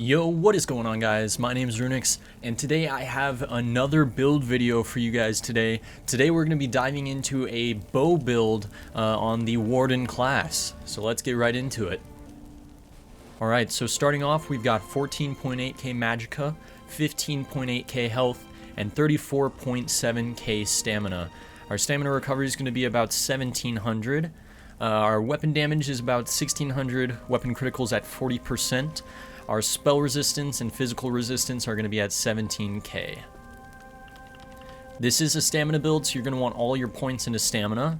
Yo, what is going on, guys? My name is Runix, and today I have another build video for you guys today. Today we're going to be diving into a bow build on the Warden class, so let's get right into it. Alright, so starting off, we've got 14.8k magicka, 15.8k health, and 34.7k stamina. Our stamina recovery is going to be about 1700. Our weapon damage is about 1600, weapon criticals at 40%. Our spell resistance and physical resistance are going to be at 17k. This is a stamina build, so you're going to want all your points into stamina.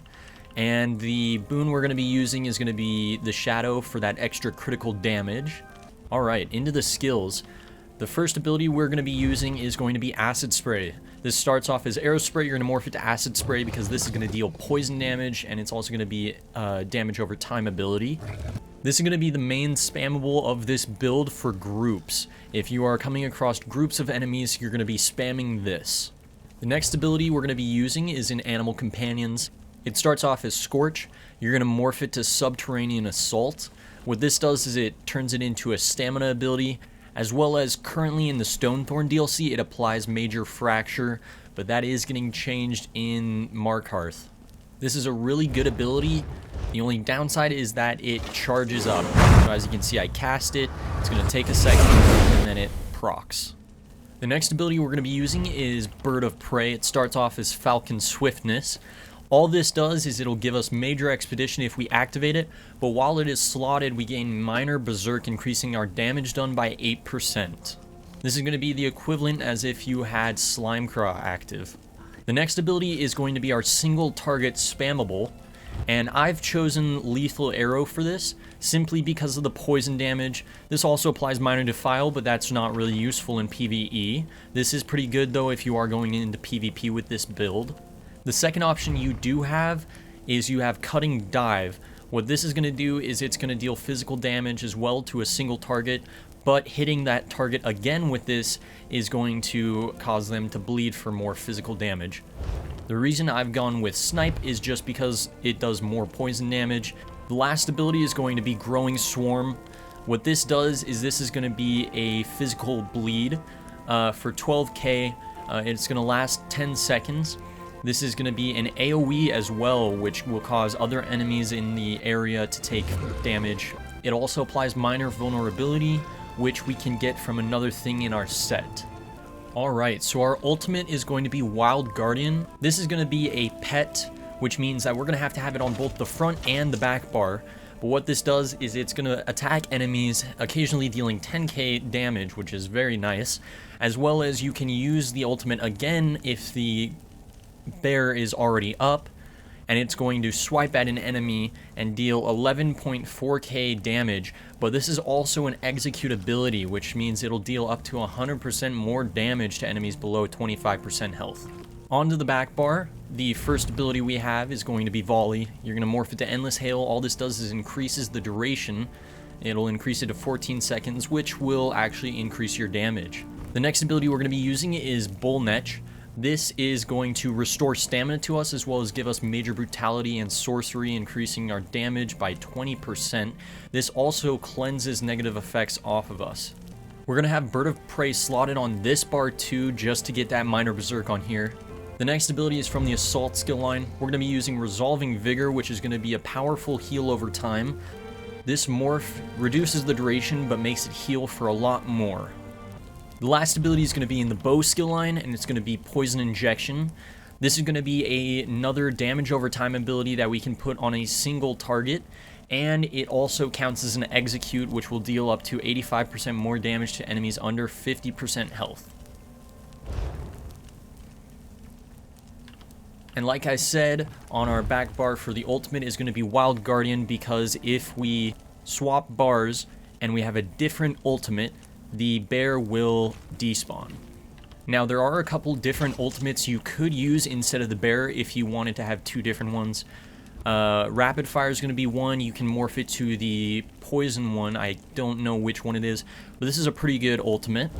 And the boon we're going to be using is going to be the Shadow for that extra critical damage. Alright, into the skills. The first ability we're going to be using is going to be Acid Spray. This starts off as Arrow Spray. You're going to morph it to Acid Spray because this is going to deal poison damage, and it's also going to be damage over time ability. This is going to be the main spammable of this build for groups. If you are coming across groups of enemies, you're going to be spamming this. The next ability we're going to be using is in Animal Companions. It starts off as Scorch. You're going to morph it to Subterranean Assault. What this does is it turns it into a stamina ability, as well as currently in the Stonethorn DLC, it applies Major Fracture, but that is getting changed in Markarth. This is a really good ability. The only downside is that it charges up. So as you can see, I cast it. It's going to take a second, and then it procs. The next ability we're going to be using is Bird of Prey. It starts off as Falcon Swiftness. All this does is it'll give us Major Expedition if we activate it, but while it is slotted, we gain Minor Berserk, increasing our damage done by 8%. This is going to be the equivalent as if you had Slimecraw active. The next ability is going to be our single target spammable, and I've chosen Lethal Arrow for this, simply because of the poison damage. This also applies Minor Defile, but that's not really useful in PvE. This is pretty good though if you are going into PvP with this build. The second option you do have is you have Cutting Dive. What this is going to do is it's going to deal physical damage as well to a single target, but hitting that target again with this is going to cause them to bleed for more physical damage. The reason I've gone with Snipe is just because it does more poison damage. The last ability is going to be Growing Swarm. What this does is this is going to be a physical bleed for 12k. It's going to last 10 seconds. This is going to be an AoE as well, which will cause other enemies in the area to take damage. It also applies Minor Vulnerability, which we can get from another thing in our set. Alright, so our ultimate is going to be Wild Guardian. This is going to be a pet, which means that we're going to have it on both the front and the back bar. But what this does is it's going to attack enemies, occasionally dealing 10k damage, which is very nice, as well as you can use the ultimate again if the bear is already up, and it's going to swipe at an enemy and deal 11.4k damage, but this is also an execute ability, which means it'll deal up to 100% more damage to enemies below 25% health. Onto the back bar, the first ability we have is going to be Volley. You're going to morph it to Endless Hail. All this does is increases the duration. It'll increase it to 14 seconds, which will actually increase your damage. The next ability we're going to be using is Bull Netch. This is going to restore stamina to us, as well as give us Major Brutality and Sorcery, increasing our damage by 20%. This also cleanses negative effects off of us. We're going to have Bird of Prey slotted on this bar too, just to get that Minor Berserk on here. The next ability is from the Assault skill line. We're going to be using Resolving Vigor, which is going to be a powerful heal over time. This morph reduces the duration, but makes it heal for a lot more. The last ability is going to be in the bow skill line, and it's going to be Poison Injection. This is going to be another damage over time ability that we can put on a single target, and it also counts as an execute, which will deal up to 85% more damage to enemies under 50% health. And like I said, on our back bar for the ultimate is going to be Wild Guardian, because if we swap bars and we have a different ultimate, the bear will despawn. Now, there are a couple different ultimates you could use instead of the bear if you wanted to have two different ones. Rapid Fire is going to be one. You can morph it to the poison one. I don't know which one it is, but this is a pretty good ultimate.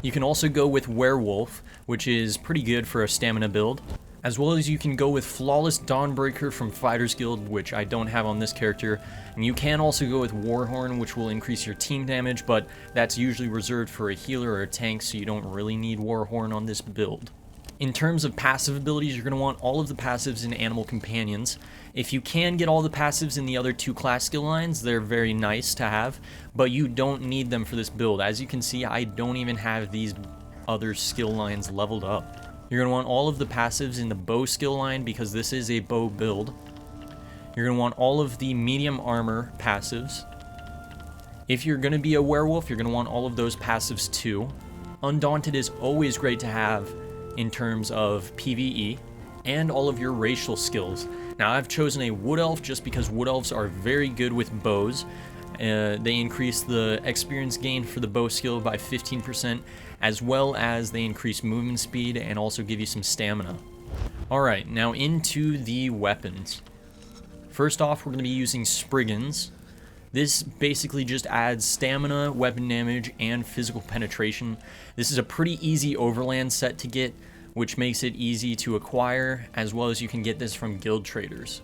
You can also go with Werewolf, which is pretty good for a stamina build. As well as you can go with Flawless Dawnbreaker from Fighters Guild, which I don't have on this character. And you can also go with Warhorn, which will increase your team damage, but that's usually reserved for a healer or a tank, so you don't really need Warhorn on this build. In terms of passive abilities, you're going to want all of the passives in Animal Companions. If you can get all the passives in the other 2 class skill lines, they're very nice to have, but you don't need them for this build. As you can see, I don't even have these other skill lines leveled up. You're going to want all of the passives in the bow skill line because this is a bow build. You're going to want all of the medium armor passives. If you're going to be a werewolf, you're going to want all of those passives too. Undaunted is always great to have in terms of PvE and all of your racial skills. Now I've chosen a wood elf just because wood elves are very good with bows. They increase the experience gain for the bow skill by 15%, as well as they increase movement speed and also give you some stamina. Alright, now into the weapons. First off, we're going to be using Spriggans. This basically just adds stamina, weapon damage, and physical penetration. This is a pretty easy overland set to get, which makes it easy to acquire, as well as you can get this from guild traders.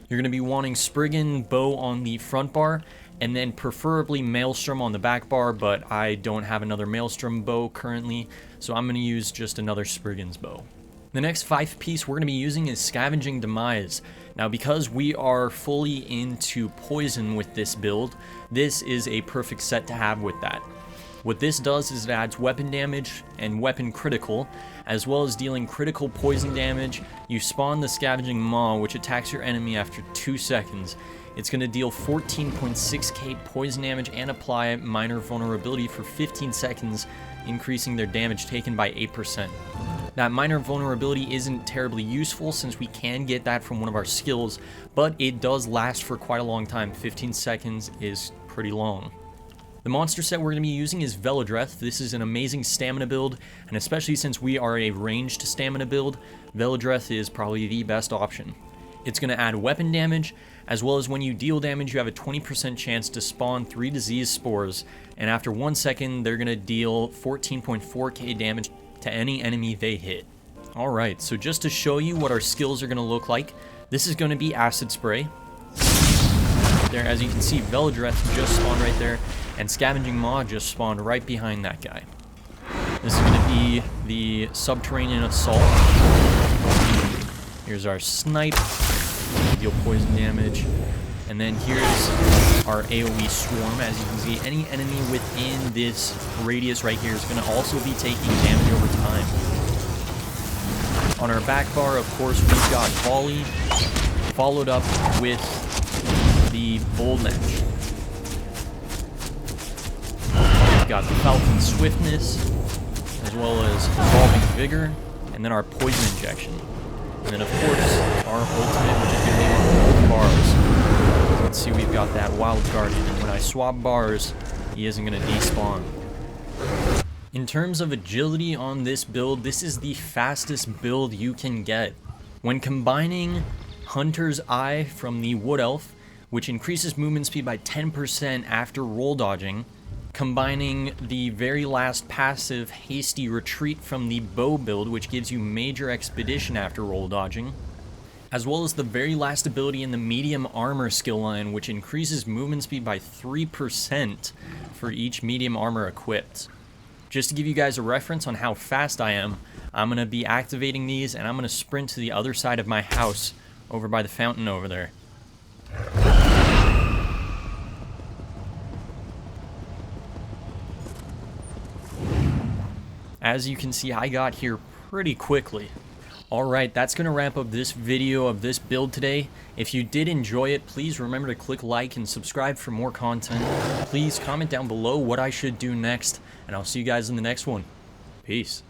You're going to be wanting Spriggan bow on the front bar, and then preferably Maelstrom on the back bar, but I don't have another Maelstrom bow currently, so I'm going to use just another Spriggan's bow. The next 5 piece we're going to be using is Scavenging Demise. Now because we are fully into poison with this build, this is a perfect set to have with that. What this does is it adds weapon damage and weapon critical, as well as dealing critical poison damage. You spawn the Scavenging Maw, which attacks your enemy after 2 seconds. It's going to deal 14.6k poison damage and apply minor vulnerability for 15 seconds, increasing their damage taken by 8%. That minor vulnerability isn't terribly useful since we can get that from one of our skills, but it does last for quite a long time. 15 seconds is pretty long. The monster set we're going to be using is Velodreth. This is an amazing stamina build, and especially since we are a ranged stamina build, Velodreth is probably the best option. It's going to add weapon damage, as well as when you deal damage, you have a 20% chance to spawn 3 disease spores, and after 1 second, they're going to deal 14.4k damage to any enemy they hit. Alright, so just to show you what our skills are going to look like, this is going to be Acid Spray. There, as you can see, Velodreth just spawned right there, and Scavenging Maw just spawned right behind that guy. This is going to be the Subterranean Assault. Here's our Snipe, deal poison damage, and then here's our AoE Swarm. As you can see, any enemy within this radius right here is going to also be taking damage over time. On our back bar, of course, we've got Volley, followed up with the Bold Match. We've got the Falcon Swiftness, as well as Evolving Vigor, and then our Poison Injection. And then, of course, our ultimate, which is going to be on both bars. Let's see, we've got that Wild Guardian, and when I swap bars, he isn't going to despawn. In terms of agility on this build, this is the fastest build you can get. When combining Hunter's Eye from the Wood Elf, which increases movement speed by 10% after roll dodging, combining the very last passive Hasty Retreat from the bow build, which gives you major expedition after roll dodging, as well as the very last ability in the medium armor skill line, which increases movement speed by 3% for each medium armor equipped. Just to give you guys a reference on how fast I am, I'm going to be activating these and I'm going to sprint to the other side of my house over by the fountain over there. As you can see, I got here pretty quickly. Alright, that's going to wrap up this video of this build today. If you did enjoy it, please remember to click like and subscribe for more content. Please comment down below what I should do next, and I'll see you guys in the next one. Peace.